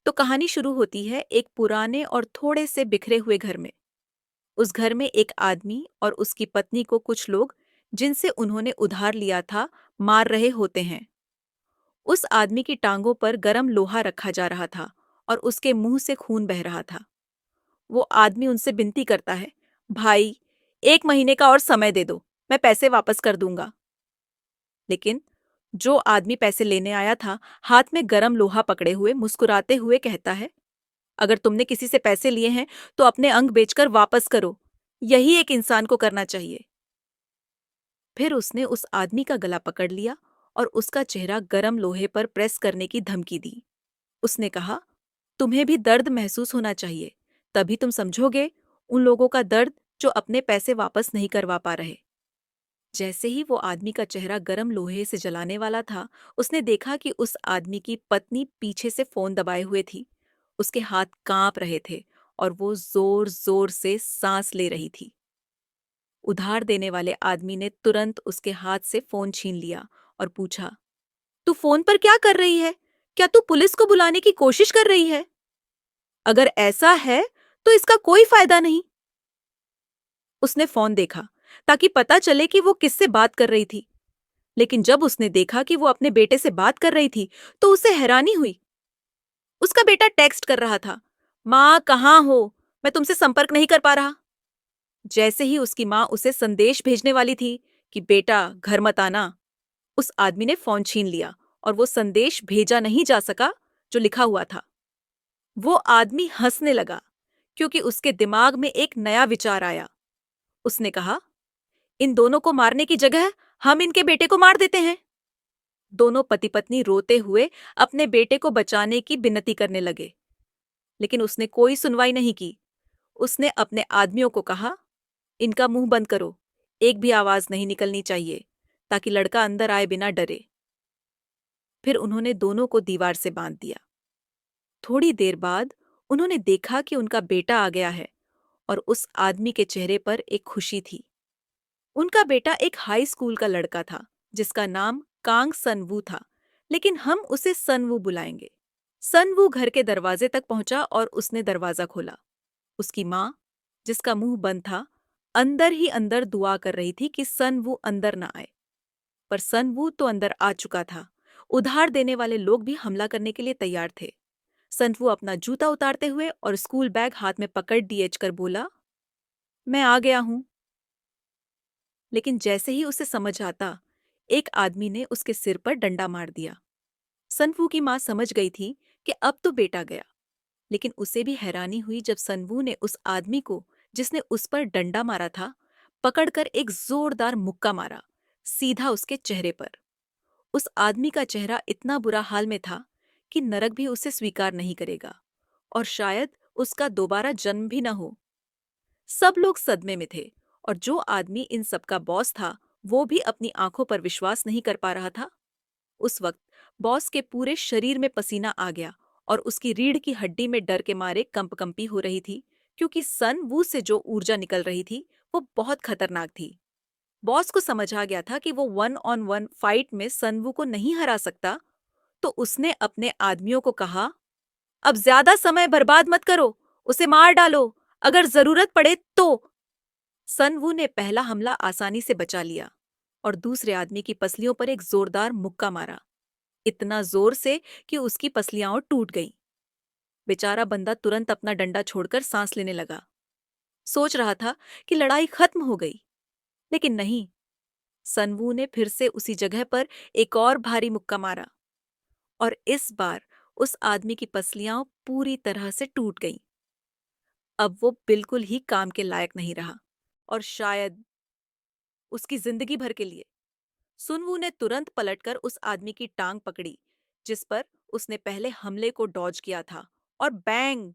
तो कहानी शुरू होती है एक पुराने और थोड़े से बिखरे हुए घर में। उस घर में एक आदमी और उसकी पत्नी को कुछ लोग, जिनसे उन्होंने उधार लिया था, मार रहे होते हैं। उस आदमी की टांगों पर गरम लोहा रखा जा रहा था और उसके मुंह से खून बह रहा था। वो आदमी उनसे विनती करता है, भाई, 1 महीने का और समय दे दो, मैं पैसे वापस कर दूंगा। लेकिन जो आदमी पैसे लेने आया था, हाथ में गरम लोहा पकड़े हुए मुस्कुराते हुए कहता है, अगर तुमने किसी से पैसे लिए हैं तो अपने अंग बेचकर वापस करो। यही एक इंसान को करना चाहिए। फिर उसने उस आदमी का गला पकड़ लिया और उसका चेहरा गरम लोहे पर प्रेस करने की धमकी दी। उसने कहा, तुम्हें भी दर्द महसूस होना चाहिए, तभी तुम समझोगे उन लोगों का दर्द जो अपने पैसे वापस नहीं करवा पा रहे। जैसे ही वो आदमी का चेहरा गरम लोहे से जलाने वाला था, उसने देखा कि उस आदमी की पत्नी पीछे से फोन दबाए हुए थी। उसके हाथ कांप रहे थे और वो जोर जोर से सांस ले रही थी। उधार देने वाले आदमी ने तुरंत उसके हाथ से फोन छीन लिया और पूछा, तू फोन पर क्या कर रही है? क्या तू पुलिस को बुलाने की कोशिश कर रही है? अगर ऐसा है तो इसका कोई फायदा नहीं। उसने फोन देखा ताकि पता चले कि वो किससे बात कर रही थी। लेकिन जब उसने देखा कि वो अपने बेटे से बात कर रही थी, तो उसे हैरानी हुई। उसका बेटा टेक्स्ट कर रहा था, माँ कहाँ हो, मैं तुमसे संपर्क नहीं कर पा रहा। जैसे ही उसकी माँ उसे संदेश भेजने वाली थी कि बेटा घर मत आना, उस आदमी ने फोन छीन लिया और वो संदेश भेजा नहीं जा सका जो लिखा हुआ था। वो आदमी हंसने लगा क्योंकि उसके दिमाग में एक नया विचार आया। उसने कहा, इन दोनों को मारने की जगह हम इनके बेटे को मार देते हैं। दोनों पति पत्नी रोते हुए अपने बेटे को बचाने की विनती करने लगे, लेकिन उसने कोई सुनवाई नहीं की। उसने अपने आदमियों को कहा, इनका मुंह बंद करो, एक भी आवाज नहीं निकलनी चाहिए, ताकि लड़का अंदर आए बिना डरे। फिर उन्होंने दोनों को दीवार से बांध दिया। थोड़ी देर बाद उन्होंने देखा कि उनका बेटा आ गया है और उस आदमी के चेहरे पर एक खुशी थी। उनका बेटा एक हाई स्कूल का लड़का था जिसका नाम कांग सनवू था, लेकिन हम उसे सनवू बुलाएंगे। सनवू घर के दरवाजे तक पहुंचा और उसने दरवाजा खोला। उसकी माँ, जिसका मुंह बंद था, अंदर ही अंदर दुआ कर रही थी कि सनवू अंदर न आए। पर सनवू तो अंदर आ चुका था। उधार देने वाले लोग भी हमला करने के लिए तैयार थे। सनवू अपना जूता उतारते हुए और स्कूल बैग हाथ में पकड़ डीएच कर बोला, मैं आ गया हूं। लेकिन जैसे ही उसे समझ आता, एक आदमी ने उसके सिर पर डंडा मार दिया। सनवू की मां समझ गई थी कि अब तो बेटा गया, लेकिन उसे भी हैरानी हुई जब सनवू ने उस आदमी को, जिसने उस पर डंडा मारा था, पकड़कर एक जोरदार मुक्का मारा, सीधा उसके चेहरे पर। उस आदमी का चेहरा इतना बुरा हाल में था कि नरक भी उसे स्वीकार नहीं करेगा और शायद उसका दोबारा जन्म भी न हो। सब लोग सदमे में थे और जो आदमी इन सबका बॉस था, वो भी अपनी आंखों पर विश्वास नहीं कर पा रहा था। उस वक्त बॉस के पूरे शरीर में पसीना आ गया और उसकी रीढ़ की हड्डी में डर के मारे कंपकंपी हो रही थी, क्योंकि सन वू से जो ऊर्जा निकल रही थी वो बहुत खतरनाक थी। बॉस को समझ आ गया था कि वो 1-on-1 फाइट में सनवू को नहीं हरा सकता, तो उसने अपने आदमियों को कहा, अब ज्यादा समय बर्बाद मत करो, उसे मार डालो, अगर जरूरत पड़े तो। सनवू ने पहला हमला आसानी से बचा लिया और दूसरे आदमी की पसलियों पर एक जोरदार मुक्का मारा, इतना जोर से कि उसकी पसलियां टूट गईं। बेचारा बंदा तुरंत अपना डंडा छोड़कर सांस लेने लगा। सोच रहा था कि लड़ाई खत्म हो गई, लेकिन नहीं। सनवू ने फिर से उसी जगह पर एक और भारी मुक्का मारा और इस बार उस आदमी की पसलियां पूरी तरह से टूट गईं। अब वो बिल्कुल ही काम के लायक नहीं रहा और शायद उसकी जिंदगी भर के लिए। सुनवू ने तुरंत पलटकर उस आदमी की टांग पकड़ी, जिस पर उसने पहले हमले को डॉज किया था, और बैंग,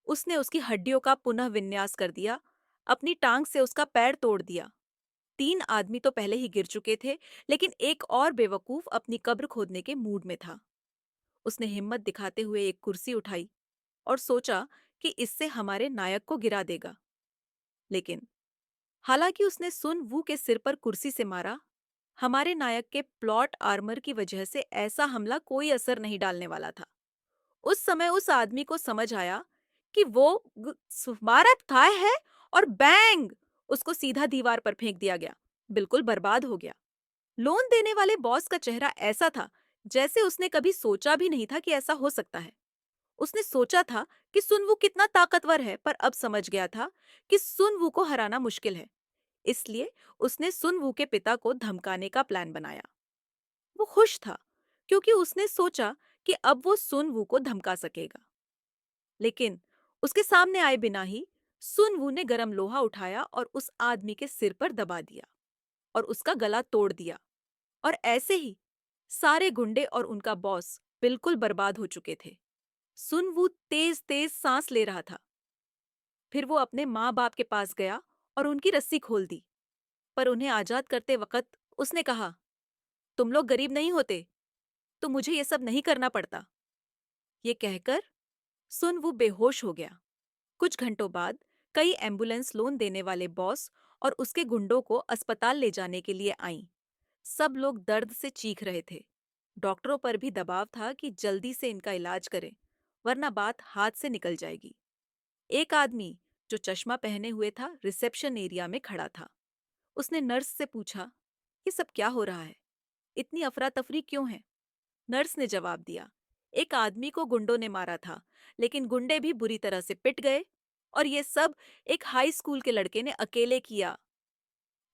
उसने उसकी हड्डियों का पुनः विन्यास कर दिया, अपनी टांग से उसका पैर तोड़ दिया। 3 आदमी तो पहले ही गिर चुके थे, लेकिन एक और बेवकूफ अपनी कब्र खोदने के मूड में था। उसने हिम्मत दिखाते हुए एक कुर्सी उठाई और सोचा कि इससे हमारे नायक को गिरा देगा। लेकिन हालांकि उसने सुन वू के सिर पर कुर्सी से मारा, हमारे नायक के प्लॉट आर्मर की वजह से ऐसा हमला कोई असर नहीं डालने वाला था। उस समय उस आदमी को समझ आया कि वो मारा काय है, और बैंग उसको सीधा दीवार पर फेंक दिया गया। बिल्कुल बर्बाद हो गया। लोन देने वाले बॉस का चेहरा ऐसा था जैसे उसने कभी सोचा भी नहीं था कि ऐसा हो सकता है। उसने सोचा था कि सुनवू कितना ताकतवर है, पर अब समझ गया था कि सुनवू को हराना मुश्किल है। इसलिए उसने सुनवू के पिता को धमकाने का प्लान बनाया। वो खुश था क्योंकि उसने सोचा कि अब वो सुनवू को धमका सकेगा। लेकिन उसके सामने आए बिना ही सुनवू ने गरम लोहा उठाया और उस आदमी के सिर पर दबा दिया और उसका गला तोड़ दिया। और ऐसे ही सारे गुंडे और उनका बॉस बिल्कुल बर्बाद हो चुके थे। सुनवू तेज तेज सांस ले रहा था। फिर वो अपने माँ बाप के पास गया और उनकी रस्सी खोल दी। पर उन्हें आजाद करते वक्त उसने कहा, तुम लोग गरीब नहीं होते तो मुझे ये सब नहीं करना पड़ता। ये कहकर सुनवू बेहोश हो गया। कुछ घंटों बाद कई एम्बुलेंस लोन देने वाले बॉस और उसके गुंडों को अस्पताल ले जाने के लिए आईं। सब लोग दर्द से चीख रहे थे। डॉक्टरों पर भी दबाव था कि जल्दी से इनका इलाज करें, वरना बात हाथ से निकल जाएगी। एक आदमी जो चश्मा पहने हुए था रिसेप्शन एरिया में खड़ा था। उसने नर्स से पूछा, ये सब क्या हो रहा है? इतनी अफरा तफरी क्यों है? नर्स ने जवाब दिया, एक आदमी को गुंडों ने मारा था, लेकिन गुंडे भी बुरी तरह से पिट गए और ये सब एक हाई स्कूल के लड़के ने अकेले किया।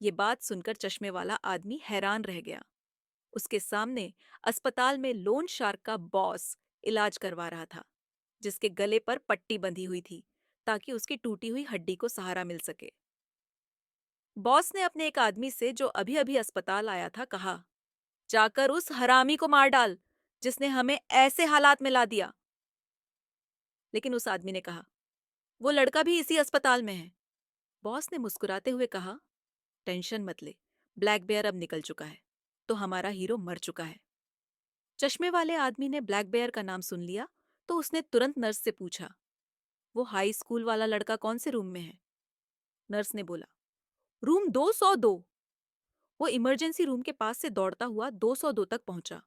ये बात सुनकर चश्मे वाला आदमी हैरान रह गया। उसके सामने अस्पताल में लोन शार्क का बॉस इलाज करवा रहा था, जिसके गले पर पट्टी बंधी हुई थी ताकि उसकी टूटी हुई हड्डी को सहारा मिल सके। बॉस ने अपने एक आदमी से जो अभी अभी अस्पताल आया था कहा, जाकर उस हरामी को मार डाल जिसने हमें ऐसे हालात में ला दिया। लेकिन उस आदमी ने कहा, वो लड़का भी इसी अस्पताल में है। बॉस ने मुस्कुराते हुए कहा, टेंशन मत ले, ब्लैक बेयर अब निकल चुका है, तो हमारा हीरो मर चुका है। चश्मे वाले आदमी ने ब्लैक बेयर का नाम सुन लिया तो उसने तुरंत नर्स से पूछा, वो हाई स्कूल वाला लड़का कौन से रूम में है? नर्स ने बोला, रूम 202। वो इमरजेंसी रूम के पास से दौड़ता हुआ 202 तक पहुंचा।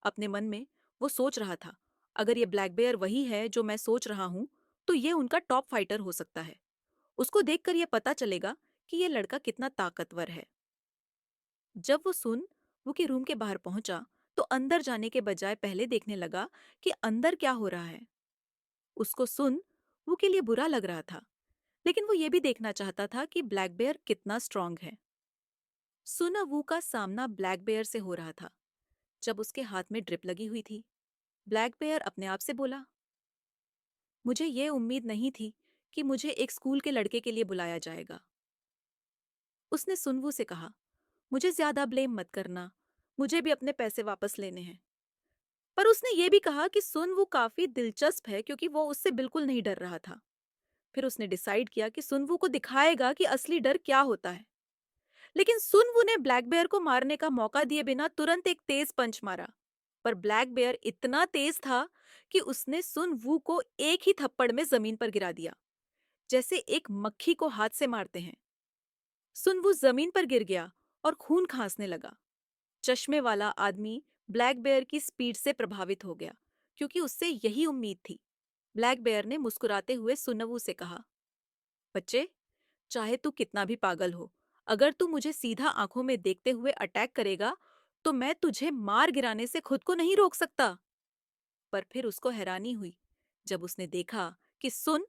अपने मन में वो सोच रहा था, अगर ये ब्लैक बेयर वही है जो मैं सोच रहा हूं, तो ये उनका टॉप फाइटर हो सकता है। उसको देखकर ये पता चलेगा कि ये लड़का कितना ताकतवर है। जब वो सुन वो के रूम के बाहर पहुंचा, तो अंदर जाने के बजाय पहले देखने लगा कि अंदर क्या हो रहा है। उसको सुन वो के लिए बुरा लग रहा था, लेकिन वो ये भी देखना चाहता था कि ब्लैक बेयर कितना स्ट्रांग है। सुन वू का सामना ब्लैक बेयर से हो रहा था। जब उसके हाथ में ड्रिप लगी हुई थी, ब्लैक बेयर अपने आप से बोला, मुझे ये उम्मीद नहीं थी कि मुझे एक स्कूल के लड़के के लिए बुलाया जाएगा। उसने सुनवू से कहा, मुझे ज्यादा ब्लेम मत करना, मुझे भी अपने पैसे वापस लेने हैं। पर उसने ये भी कहा कि सुनवू काफी दिलचस्प है क्योंकि वो उससे बिल्कुल नहीं डर रहा था। फिर उसने डिसाइड किया कि सुनवू को दिखाएगा कि असली डर क्या होता है। लेकिन सुनवू ने ब्लैक बेयर को मारने का मौका दिए बिना तुरंत एक तेज पंच मारा। पर ब्लैक बेयर इतना तेज था कि उसने सुनवू को एक ही थप्पड़ में जमीन पर गिरा दिया, जैसे एक मक्खी को हाथ से मारते हैं। सुनवू जमीन पर गिर गया और खून खांसने लगा। चश्मे वाला आदमी ब्लैक बेयर की स्पीड से प्रभावित हो गया, क्योंकि उससे यही उम्मीद थी। ब्लैक बेयर ने मुस्कुराते हुए सुनवू से कहा, बच्चे, चाहे तू कितना भी पागल हो, अगर तू मुझे सीधा आंखों में देखते हुए अटैक करेगा तो मैं तुझे मार गिराने से खुद को नहीं रोक सकता। पर फिर उसको हैरानी हुई जब उसने देखा कि सुन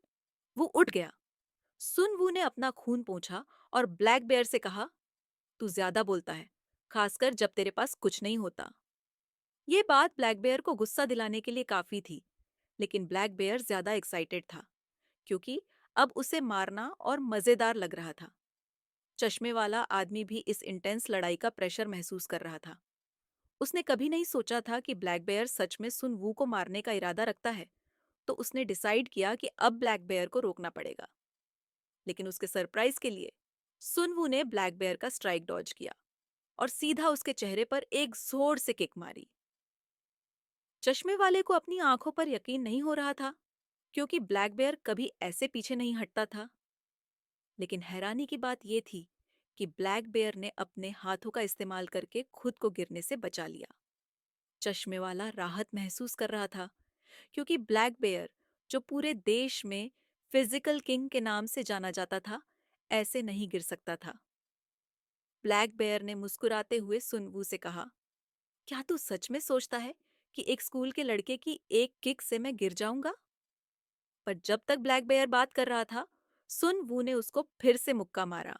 वो उठ गया। सुन वू ने अपना खून पोंछा और ब्लैक बेयर से कहा, तू ज्यादा बोलता है, खासकर जब तेरे पास कुछ नहीं होता। ये बात ब्लैक बेयर को गुस्सा दिलाने के लिए काफी थी, लेकिन ब्लैक बेयर ज्यादा एक्साइटेड था क्योंकि अब उसे मारना और मजेदार लग रहा था। चश्मे वाला आदमी भी इस इंटेंस लड़ाई का प्रेशर महसूस कर रहा था। उसने कभी नहीं सोचा था कि ब्लैक बेयर सच में सुन वू को मारने का इरादा रखता है, तो उसने डिसाइड किया कि अब ब्लैक बेयर को रोकना पड़ेगा। लेकिन उसके सरप्राइज के लिए सुन वू ने ब्लैक बेयर का स्ट्राइक डॉज किया और सीधा उसके चेहरे पर एक जोर से किक मारी। चश्मे वाले को अपनी आंखों पर यकीन नहीं हो रहा था, क्योंकि ब्लैक बेयर कभी ऐसे पीछे नहीं हटता था। लेकिन हैरानी की बात यह थी कि ब्लैक बेयर ने अपने हाथों का इस्तेमाल करके खुद को गिरने से बचा लिया। चश्मे वाला राहत महसूस कर रहा था, क्योंकि ब्लैक बेयर, जो पूरे देश में फिजिकल किंग के नाम से जाना जाता था, ऐसे नहीं गिर सकता था। ब्लैक बेयर ने मुस्कुराते हुए सुनवू से कहा, क्या तू सच में सोचता है कि एक स्कूल के लड़के की एक किक से मैं गिर जाऊंगा? पर जब तक ब्लैक बेयर बात कर रहा था, सुन वू ने उसको फिर से मुक्का मारा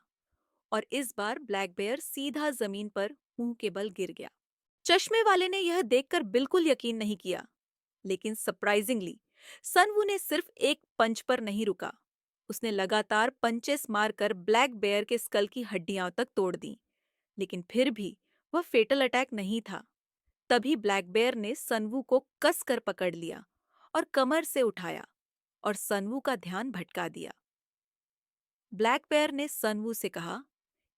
और इस बार ब्लैक बेयर सीधा जमीन पर मुंह के बल गिर गया। चश्मे वाले ने यह देखकर बिल्कुल यकीन नहीं किया, लेकिन सरप्राइजिंगली सन वू ने सिर्फ एक पंच पर नहीं रुका। उसने लगातार पंचेस मारकर ब्लैक बेयर के स्कल की हड्डियां तक तोड़ दी, लेकिन फिर भी वह फेटल अटैक नहीं था। तभी ब्लैक बेयर ने सनवू को कस कर पकड़ लिया और कमर से उठाया और सनवू का ध्यान भटका दिया। ब्लैक बेयर ने सनवू से कहा,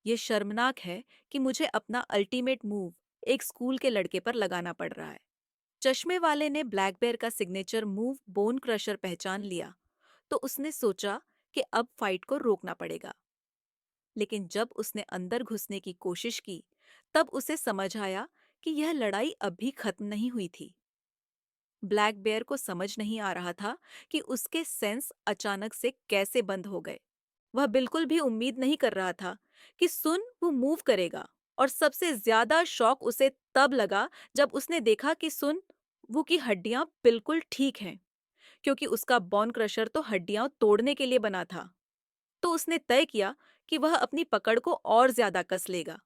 यह शर्मनाक है कि मुझे अपना अल्टीमेट मूव एक स्कूल के लड़के पर लगाना पड़ रहा है। चश्मे वाले ने ब्लैक बेयर का सिग्नेचर मूव बोन क्रशर पहचान लिया, तो उसने सोचा कि अब फाइट को रोकना पड़ेगा। लेकिन जब उसने अंदर घुसने की कोशिश की, तब उसे समझ आया कि यह लड़ाई अभी खत्म नहीं हुई थी। ब्लैक बेयर को समझ नहीं आ रहा था कि उसके सेंस अचानक से कैसे बंद हो गए। वह बिल्कुल भी उम्मीद नहीं कर रहा था कि सुन वो मूव करेगा, और सबसे ज्यादा शॉक उसे तब लगा जब उसने देखा कि सुन वो की हड्डियां बिल्कुल ठीक हैं, क्योंकि उसका बॉन क्रशर तो हड्डियां तोड़ने के लिए बना था। तो उसने तय किया कि वह अपनी पकड़ को और ज्यादा कस लेगा,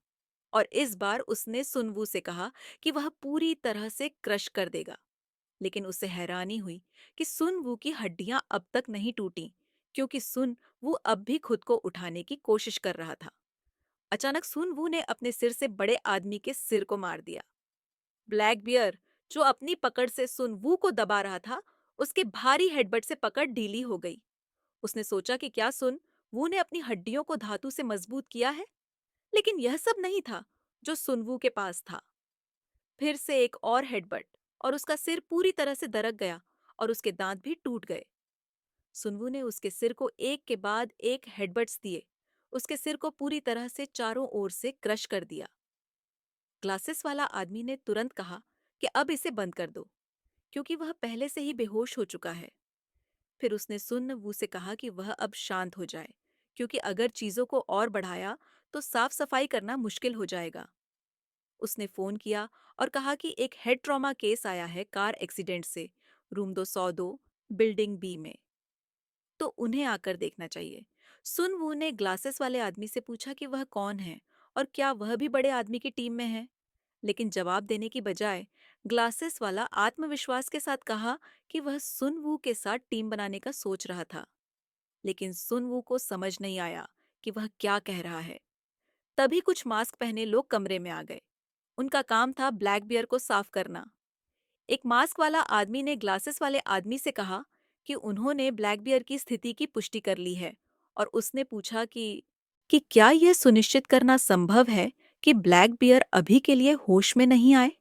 और इस बार उसने सुनवू से कहा कि वह पूरी तरह से क्रश कर देगा। लेकिन उसे हैरानी हुई कि सुन वू की हड्डियां अब तक नहीं टूटी, क्योंकि सुन वू अब भी खुद को उठाने की कोशिश कर रहा था। अचानक सुन वू ने अपने सिर से बड़े आदमी के सिर को मार दिया। ब्लैक बियर, जो अपनी पकड़ से सुन वू को दबा रहा था, उसके भारी हेडबट से पकड़ ढीली हो गई। उसने सोचा कि क्या सुन वू ने अपनी हड्डियों को धातु से मजबूत किया है, लेकिन यह सब नहीं था जो सुनवू के पास था। फिर से एक और हेडबट, और उसका सिर पूरी तरह से दरक गया और उसके दांत भी टूट गए। सुनवू ने उसके सिर को एक के बाद एक हेडबट्स दिए, उसके सिर को पूरी तरह से चारों ओर से क्रश कर दिया। ग्लासेस वाला आदमी ने तुरंत कहा कि अब इसे बंद कर दो, क्योंकि वह पहले से ही बेहोश हो चुका है। फिर उसने सुन वू से कहा कि वह अब शांत हो जाए, क्योंकि अगर चीजों को और बढ़ाया तो साफ सफाई करना मुश्किल हो जाएगा। उसने फोन किया और कहा कि एक हेड ट्रॉमा केस आया है कार एक्सीडेंट से, रूम 202, बिल्डिंग बी में, तो उन्हें आकर देखना चाहिए। सुन वू ने ग्लासेस वाले आदमी से पूछा कि वह कौन है और क्या वह भी बड़े आदमी की टीम में है, लेकिन जवाब देने की बजाय ग्लासेस वाला आत्मविश्वास के साथ कहा कि वह सुन वू के साथ टीम बनाने का सोच रहा था। लेकिन सुन वू को समझ नहीं आया कि वह क्या कह रहा है। तभी कुछ मास्क पहने लोग कमरे में आ गए। उनका काम था ब्लैक बियर को साफ करना। एक मास्क वाला आदमी ने ग्लासेस वाले आदमी से कहा कि उन्होंने ब्लैक बियर की स्थिति की पुष्टि कर ली है, और उसने पूछा कि क्या यह सुनिश्चित करना संभव है कि ब्लैक बियर अभी के लिए होश में नहीं आए।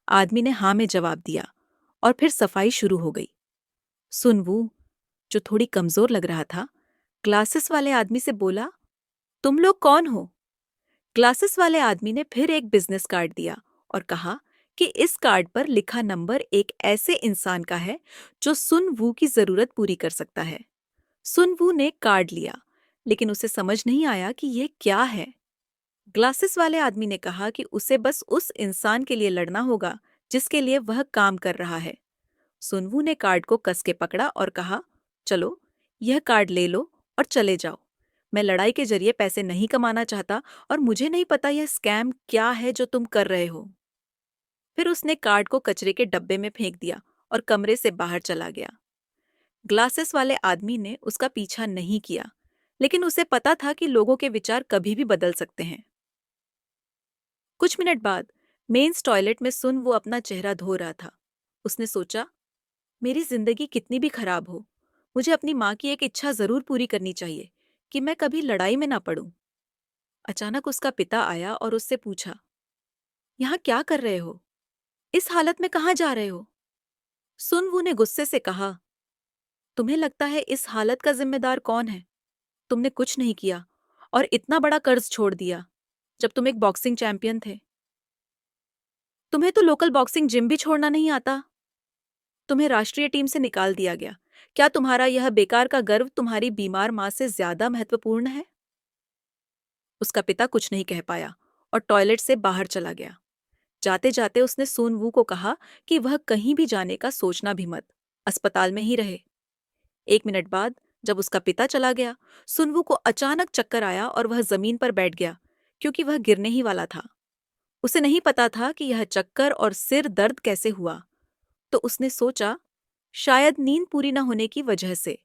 आदमी ने हाँ में जवाब दिया और फिर सफाई शुरू हो गई। सुनवू, जो थोड़ी कमजोर लग रहा था, ग्लासेस वाले आदमी से बोला, तुम लोग कौन हो? ग्लासेस वाले आदमी ने फिर एक बिजनेस कार्ड दिया और कहा कि इस कार्ड पर लिखा नंबर एक ऐसे इंसान का है जो सुन वू की जरूरत पूरी कर सकता है। सुन वू ने कार्ड लिया, लेकिन उसे समझ नहीं आया कि यह क्या है। ग्लासेस वाले आदमी ने कहा कि उसे बस उस इंसान के लिए लड़ना होगा जिसके लिए वह काम कर रहा है। सुनवू ने कार्ड को कस के पकड़ा और कहा, चलो, यह कार्ड ले लो और चले जाओ। मैं लड़ाई के जरिए पैसे नहीं कमाना चाहता, और मुझे नहीं पता यह स्कैम क्या है जो तुम कर रहे हो। फिर उसने कार्ड को कचरे के डब्बे में फेंक दिया और कमरे से बाहर चला गया। ग्लासेस वाले आदमी ने उसका पीछा नहीं किया, लेकिन उसे पता था कि लोगों के विचार कभी भी बदल सकते हैं। कुछ मिनट बाद मेंस टॉयलेट में सुन वो अपना चेहरा धो रहा था। उसने सोचा, मेरी जिंदगी कितनी भी खराब हो, मुझे अपनी माँ की एक इच्छा जरूर पूरी करनी चाहिए कि मैं कभी लड़ाई में ना पड़ूं। अचानक उसका पिता आया और उससे पूछा, यहाँ क्या कर रहे हो? इस हालत में कहाँ जा रहे हो? सुनवू ने गुस्से से कहा, तुम्हें लगता है इस हालत का जिम्मेदार कौन है? तुमने कुछ नहीं किया और इतना बड़ा कर्ज छोड़ दिया जब तुम एक बॉक्सिंग चैंपियन थे। तुम्हें तो लोकल बॉक्सिंग जिम भी छोड़ना नहीं आता। तुम्हें राष्ट्रीय टीम से निकाल दिया गया। क्या तुम्हारा यह बेकार का गर्व तुम्हारी बीमार माँ से ज्यादा महत्वपूर्ण है? उसका पिता कुछ नहीं कह पाया और टॉयलेट से बाहर चला गया। जाते जाते उसने सुन वू को कहा कि वह कहीं भी जाने का सोचना भी मत, अस्पताल में ही रहे। 1 मिनट बाद जब उसका पिता चला गया, सुनवू को अचानक चक्कर आया और वह जमीन पर बैठ गया, क्योंकि वह गिरने ही वाला था। उसे नहीं पता था कि यह चक्कर और सिर दर्द कैसे हुआ। तो उसने सोचा, शायद नींद पूरी न होने की वजह से।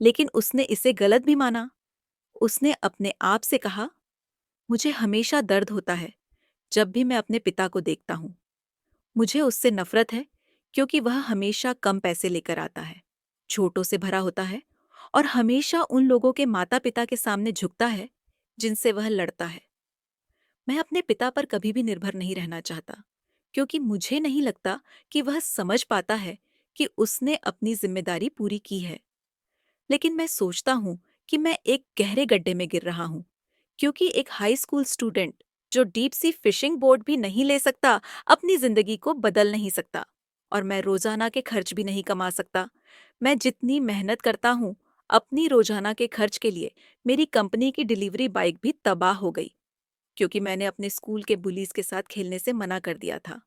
लेकिन उसने इसे गलत भी माना। उसने अपने आप से कहा, मुझे हमेशा दर्द होता है जब भी मैं अपने पिता को देखता हूँ। मुझे उससे नफरत है, क्योंकि वह हमेशा कम पैसे लेकर आता है, छोटों से भरा होता है और हमेशा उन लोगों के माता पिता के सामने झुकता है जिनसे वह लड़ता है। मैं अपने पिता पर कभी भी निर्भर नहीं रहना चाहता, क्योंकि मुझे नहीं लगता कि वह समझ पाता है कि उसने अपनी जिम्मेदारी पूरी की है। लेकिन मैं सोचता हूँ कि मैं एक गहरे गड्ढे में गिर रहा हूँ, क्योंकि एक हाई स्कूल स्टूडेंट जो डीप सी फिशिंग बोट भी नहीं ले सकता, अपनी जिंदगी को बदल नहीं सकता। और मैं रोजाना के खर्च भी नहीं कमा सकता। मैं जितनी मेहनत करता हूँ अपनी रोजाना के खर्च के लिए, मेरी कंपनी की डिलीवरी बाइक भी तबाह हो गई, क्योंकि मैंने अपने स्कूल के बुलीज के साथ खेलने से मना कर दिया था।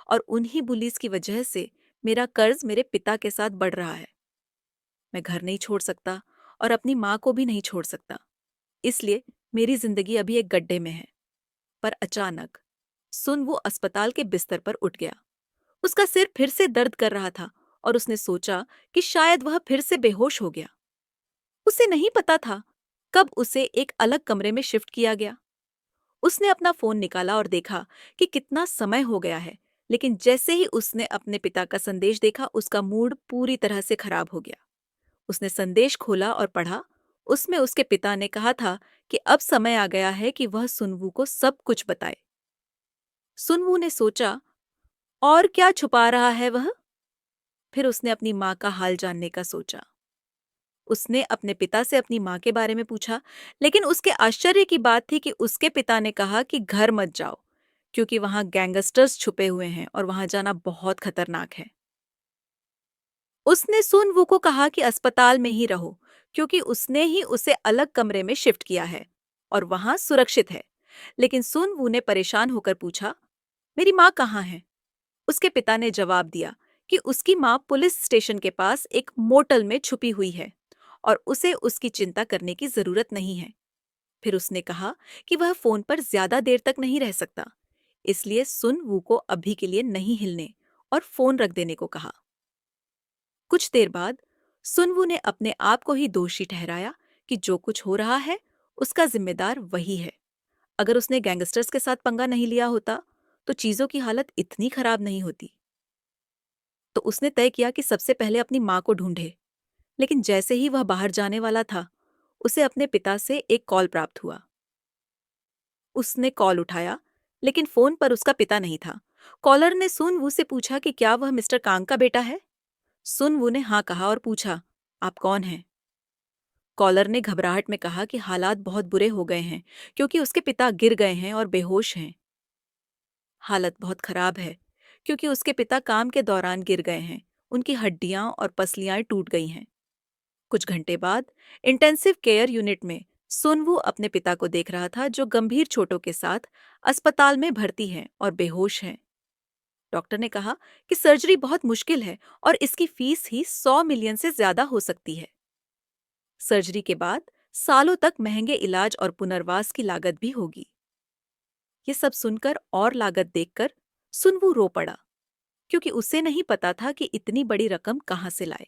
और उन्हीं बुलीज की वजह से मेरा कर्ज मेरे पिता के साथ बढ़ रहा है। मैं घर नहीं छोड़ सकता और अपनी माँ को भी नहीं छोड़ सकता। इसलिए मेरी जिंदगी अभी एक गड्ढे में है। पर अचानक सुन वो अस्पताल के बिस्तर पर उठ गया। उसका सिर फिर से दर्द कर रहा था और उसने सोचा कि शायद वह फिर से बेहोश हो गया। उसे नहीं पता था कब उसे एक अलग कमरे में शिफ्ट किया गया। उसने अपना फोन निकाला और देखा कि कितना समय हो गया है, लेकिन जैसे ही उसने अपने पिता का संदेश देखा, उसका मूड पूरी तरह से खराब हो गया। उसने संदेश खोला और पढ़ा। उसमें उसके पिता ने कहा था कि अब समय आ गया है कि वह सुनवू को सब कुछ बताए। सुनवू ने सोचा, और क्या छुपा रहा है वह? फिर उसने अपनी माँ का हाल जानने का सोचा। उसने अपने पिता से अपनी माँ के बारे में पूछा, लेकिन उसके आश्चर्य की बात थी कि उसके पिता ने कहा कि घर मत जाओ, क्योंकि वहां गैंगस्टर्स छुपे हुए हैं और वहां जाना बहुत खतरनाक है। उसने सुन वू को कहा कि अस्पताल में ही रहो, क्योंकि उसने ही उसे अलग कमरे में शिफ्ट किया है और वहां सुरक्षित है। लेकिन सुन वू ने परेशान होकर पूछा, मेरी माँ कहाँ है? उसके पिता ने जवाब दिया कि उसकी माँ पुलिस स्टेशन के पास एक मोटल में छुपी हुई है और उसे उसकी चिंता करने की जरूरत नहीं है। फिर उसने कहा कि वह फोन पर ज्यादा देर तक नहीं रह सकता, इसलिए सुन वू को अभी के लिए नहीं हिलने और फोन रख देने को कहा। कुछ देर बाद सुनवू ने अपने आप को ही दोषी ठहराया कि जो कुछ हो रहा है उसका जिम्मेदार वही है। अगर उसने गैंगस्टर्स के साथ पंगा नहीं लिया होता तो चीजों की हालत इतनी खराब नहीं होती। तो उसने तय किया कि सबसे पहले अपनी माँ को ढूंढे। लेकिन जैसे ही वह बाहर जाने वाला था, उसे अपने पिता से एक कॉल प्राप्त हुआ। उसने कॉल उठाया, लेकिन फोन पर उसका पिता नहीं था। कॉलर ने सुनवू से पूछा कि क्या वह मिस्टर कांग का बेटा है। सुनवू ने हाँ कहा और पूछा, आप कौन हैं? कॉलर ने घबराहट में कहा कि हालात बहुत बुरे हो गए हैं, क्योंकि उसके पिता गिर गए हैं और बेहोश हैं। हालत बहुत खराब है, क्योंकि उसके पिता काम के दौरान गिर गए हैं। उनकी हड्डियां और पसलियां टूट गई हैं। कुछ घंटे बाद इंटेंसिव केयर यूनिट में सुनवू अपने पिता को देख रहा था, जो गंभीर चोटों के साथ अस्पताल में भर्ती हैं और बेहोश हैं। डॉक्टर ने कहा कि सर्जरी बहुत मुश्किल है और इसकी फीस ही 100 मिलियन से ज्यादा हो सकती है। सर्जरी के बाद सालों तक महंगे इलाज और पुनर्वास की लागत भी होगी। ये सब सुनकर और लागत देखकर सुनवू रो पड़ा, क्योंकि उसे नहीं पता था कि इतनी बड़ी रकम कहाँ से लाए।